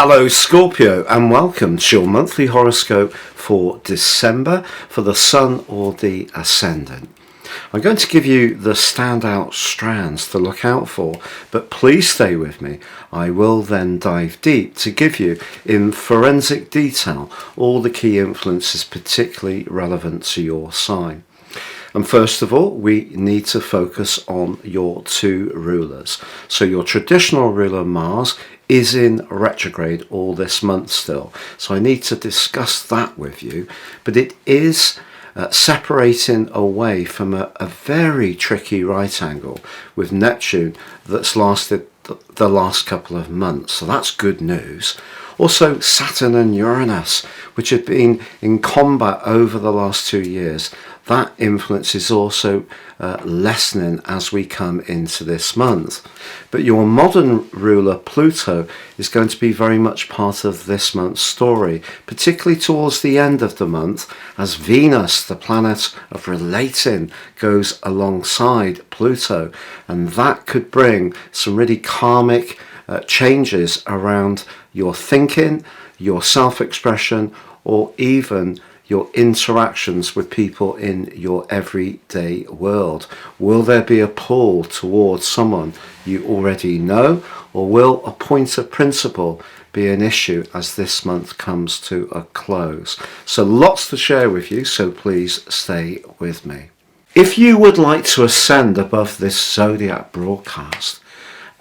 Hello Scorpio, and welcome to your monthly horoscope for December for the Sun or the Ascendant. I'm going to give you the standout strands to look out for, but please stay with me. I will then dive deep to give you in forensic detail all the key influences particularly relevant to your sign. And first of all, we need to focus on your two rulers. So your traditional ruler Mars is in retrograde all this month still. So I need to discuss that with you, but it is separating away from a very tricky right angle with Neptune that's lasted the last couple of months. So that's good news. Also Saturn and Uranus, which have been in combat over the last 2 years, that influence is also lessening as we come into this month. But your modern ruler Pluto is going to be very much part of this month's story, particularly towards the end of the month as Venus, the planet of relating, goes alongside Pluto, and that could bring some really karmic changes around your thinking, your self-expression, or even your interactions with people in your everyday world. Will there be a pull towards someone you already know, or will a point of principle be an issue as this month comes to a close? So lots to share with you, so please stay with me. If you would like to ascend above this zodiac broadcast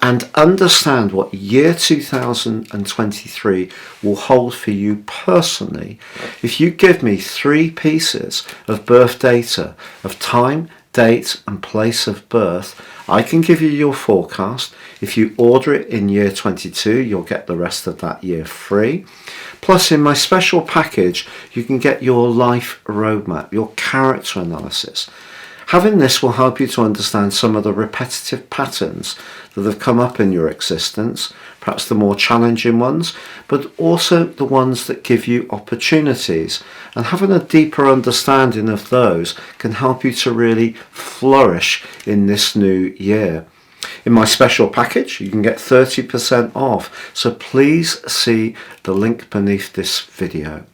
and understand what year 2023 will hold for you personally, if you give me 3 pieces of birth data of time, date and place of birth, I can give you your forecast. If you order it in year 22, you'll get the rest of that year free. Plus, in my special package, you can get your life roadmap, your character analysis. Having this will help you to understand some of the repetitive patterns that have come up in your existence, perhaps the more challenging ones, but also the ones that give you opportunities. And having a deeper understanding of those can help you to really flourish in this new year. In my special package, you can get 30% off, so please see the link beneath this video.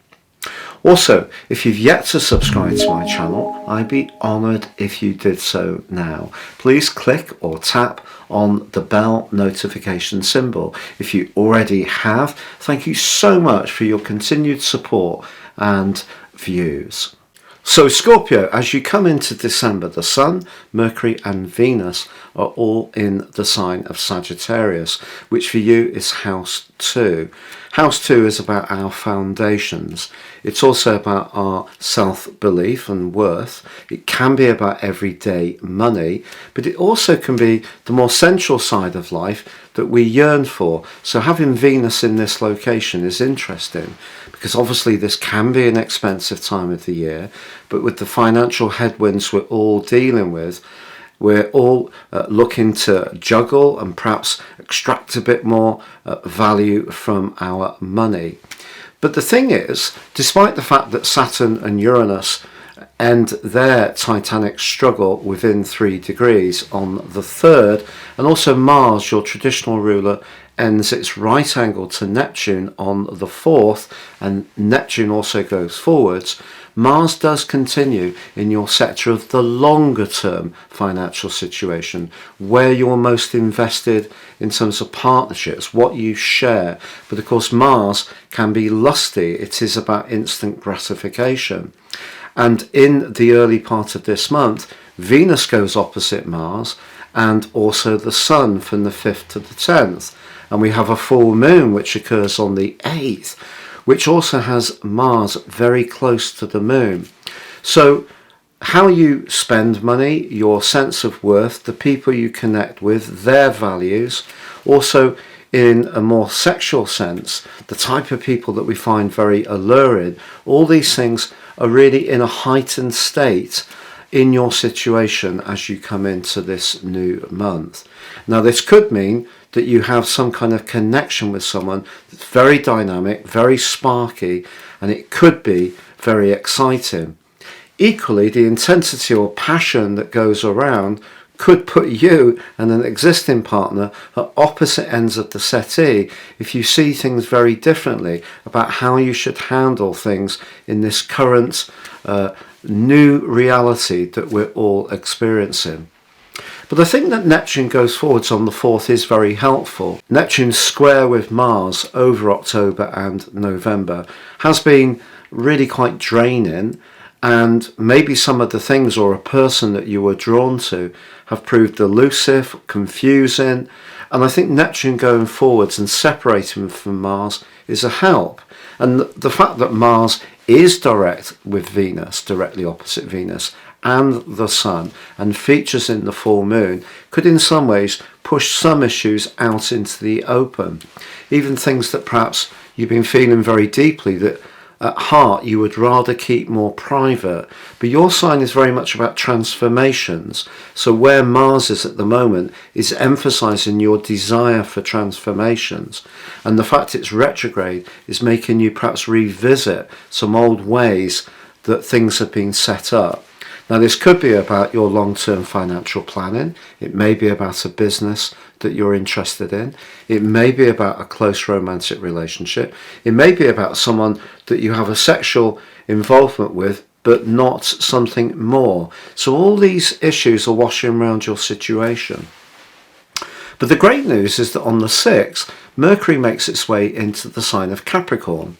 Also, if you've yet to subscribe to my channel, I'd be honoured if you did so now. Please click or tap on the bell notification symbol. If you already have, thank you so much for your continued support and views. So Scorpio, as you come into December, the Sun, Mercury and Venus are all in the sign of Sagittarius, which for you is house 2. House 2 is about our foundations. It's also about our self-belief and worth. It can be about everyday money, but it also can be the more central side of life that we yearn for. So having Venus in this location is interesting, because obviously this can be an expensive time of the year, but with the financial headwinds we're all dealing with, we're all looking to juggle and perhaps extract a bit more value from our money. But the thing is, despite the fact that Saturn and Uranus end their titanic struggle within 3 degrees on the 3rd, and also Mars, your traditional ruler, ends its right angle to Neptune on the 4th, and Neptune also goes forwards, Mars does continue in your sector of the longer term financial situation, where you're most invested in terms of partnerships, what you share. But of course Mars can be lusty, it is about instant gratification. And in the early part of this month, Venus goes opposite Mars, and also the Sun from the 5th to the 10th. And we have a full moon which occurs on the 8th, which also has Mars very close to the moon. So how you spend money, your sense of worth, the people you connect with, their values, also in a more sexual sense, the type of people that we find very alluring, all these things are really in a heightened state in your situation as you come into this new month. Now this could mean that you have some kind of connection with someone that's very dynamic, very sparky, and it could be very exciting. Equally, the intensity or passion that goes around could put you and an existing partner at opposite ends of the settee if you see things very differently about how you should handle things in this current new reality that we're all experiencing. But I think that Neptune goes forwards on the 4th is very helpful. Neptune's square with Mars over October and November has been really quite draining, and maybe some of the things or a person that you were drawn to have proved elusive, confusing, and I think Neptune going forwards and separating from Mars is a help. And the fact that Mars is direct with Venus, directly opposite Venus, and the Sun, and features in the full moon, could in some ways push some issues out into the open. Even things that perhaps you've been feeling very deeply that at heart you would rather keep more private. But your sign is very much about transformations. So where Mars is at the moment is emphasizing your desire for transformations. And the fact it's retrograde is making you perhaps revisit some old ways that things have been set up. Now, this could be about your long-term financial planning. It may be about a business that you're interested in. It may be about a close romantic relationship. It may be about someone that you have a sexual involvement with, but not something more. So all these issues are washing around your situation. But the great news is that on the 6th, Mercury makes its way into the sign of Capricorn.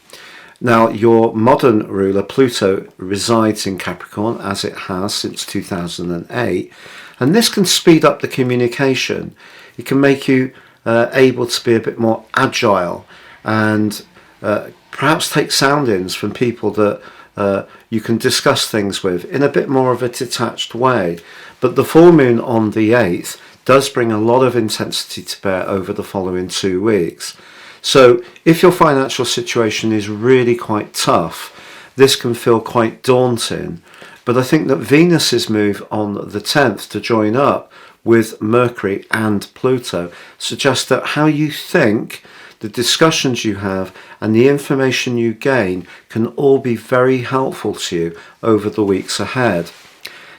Now, your modern ruler, Pluto, resides in Capricorn, as it has since 2008, and this can speed up the communication. It can make you able to be a bit more agile and perhaps take soundings from people that you can discuss things with in a bit more of a detached way. But the full moon on the 8th does bring a lot of intensity to bear over the following 2 weeks. So if your financial situation is really quite tough, this can feel quite daunting. But I think that Venus's move on the 10th to join up with Mercury and Pluto suggests that how you think, the discussions you have, and the information you gain can all be very helpful to you over the weeks ahead.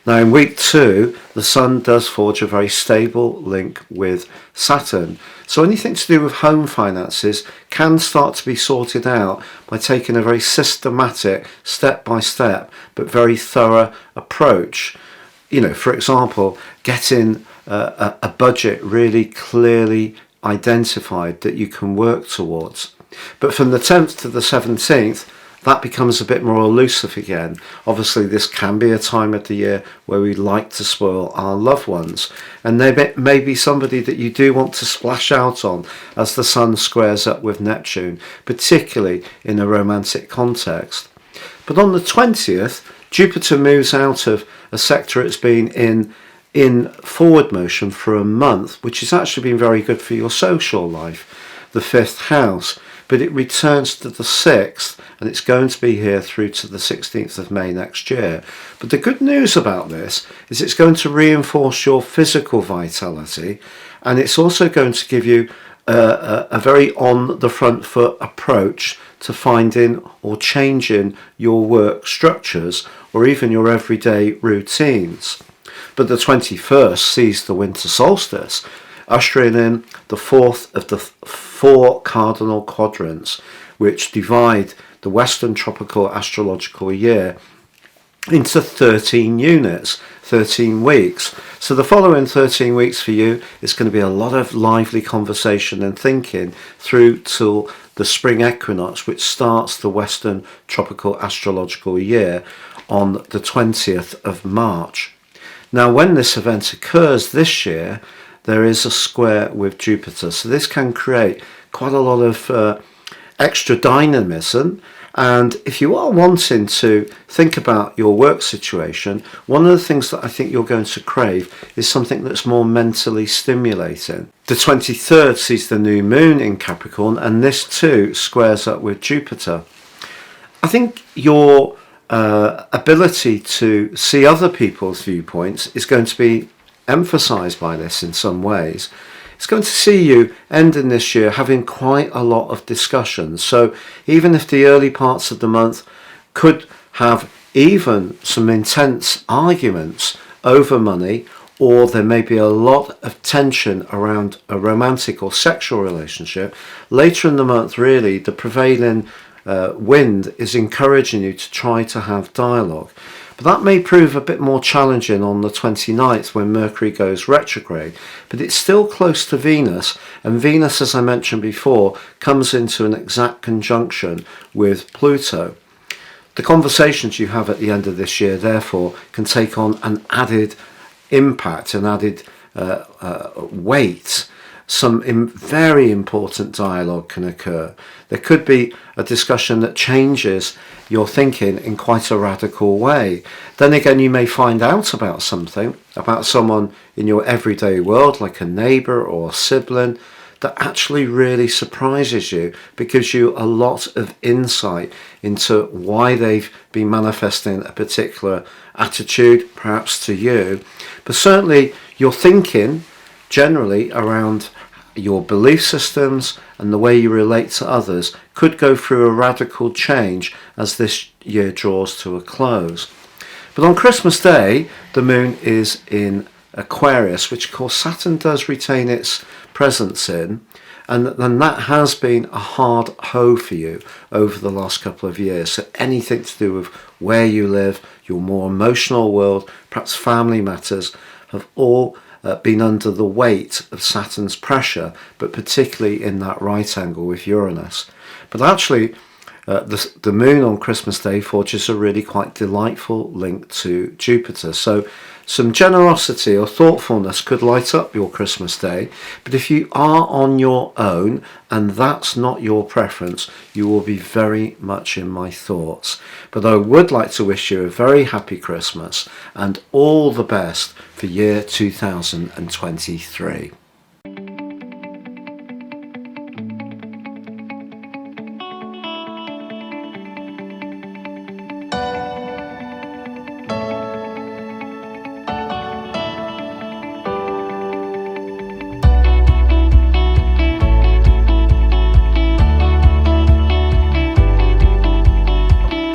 Now, in week 2, the Sun does forge a very stable link with Saturn. So anything to do with home finances can start to be sorted out by taking a very systematic, step-by-step, but very thorough approach. You know, for example, getting a budget really clearly identified that you can work towards. But from the 10th to the 17th, that becomes a bit more elusive again. Obviously, this can be a time of the year where we like to spoil our loved ones. And there may be somebody that you do want to splash out on as the Sun squares up with Neptune, particularly in a romantic context. But on the 20th, Jupiter moves out of a sector it's been in forward motion for a month, which has actually been very good for your social life, the 5th house. But it returns to the 6th, and it's going to be here through to the 16th of May next year. But the good news about this is it's going to reinforce your physical vitality, and it's also going to give you a very on the front foot approach to finding or changing your work structures or even your everyday routines. But the 21st sees the winter solstice, ushering in the 4th of the 4 cardinal quadrants, which divide the Western tropical astrological year into 13 units, 13 weeks. So the following 13 weeks for you is going to be a lot of lively conversation and thinking through till the spring equinox, which starts the Western tropical astrological year on the 20th of March. Now, when this event occurs this year, there is a square with Jupiter. So this can create quite a lot of extra dynamism. And if you are wanting to think about your work situation, one of the things that I think you're going to crave is something that's more mentally stimulating. The 23rd sees the new moon in Capricorn, and this too squares up with Jupiter. I think your ability to see other people's viewpoints is going to be emphasized by this in some ways. It's going to see you ending this year having quite a lot of discussions. So even if the early parts of the month could have even some intense arguments over money or there may be a lot of tension around a romantic or sexual relationship. Later in the month, really, the prevailing wind is encouraging you to try to have dialogue. But that may prove a bit more challenging on the 29th when Mercury goes retrograde, but it's still close to Venus, and Venus, as I mentioned before, comes into an exact conjunction with Pluto. The conversations you have at the end of this year, therefore, can take on an added impact, an added weight. Some very important dialogue can occur. There could be a discussion that changes your thinking in quite a radical way. Then again, you may find out about something, about someone in your everyday world, like a neighbour or a sibling, that actually really surprises you, but gives you a lot of insight into why they've been manifesting a particular attitude, perhaps to you. But certainly your thinking generally around your belief systems and the way you relate to others could go through a radical change as this year draws to a close. But on Christmas Day, the moon is in Aquarius, which of course Saturn does retain its presence in, and that has been a hard hoe for you over the last couple of years. So anything to do with where you live, your more emotional world, perhaps family matters, have all been under the weight of Saturn's pressure, but particularly in that right angle with Uranus. But actually, the moon on Christmas Day forges a really quite delightful link to Jupiter. So some generosity or thoughtfulness could light up your Christmas Day. But if you are on your own and that's not your preference, you will be very much in my thoughts. But I would like to wish you a very happy Christmas and all the best for year 2023.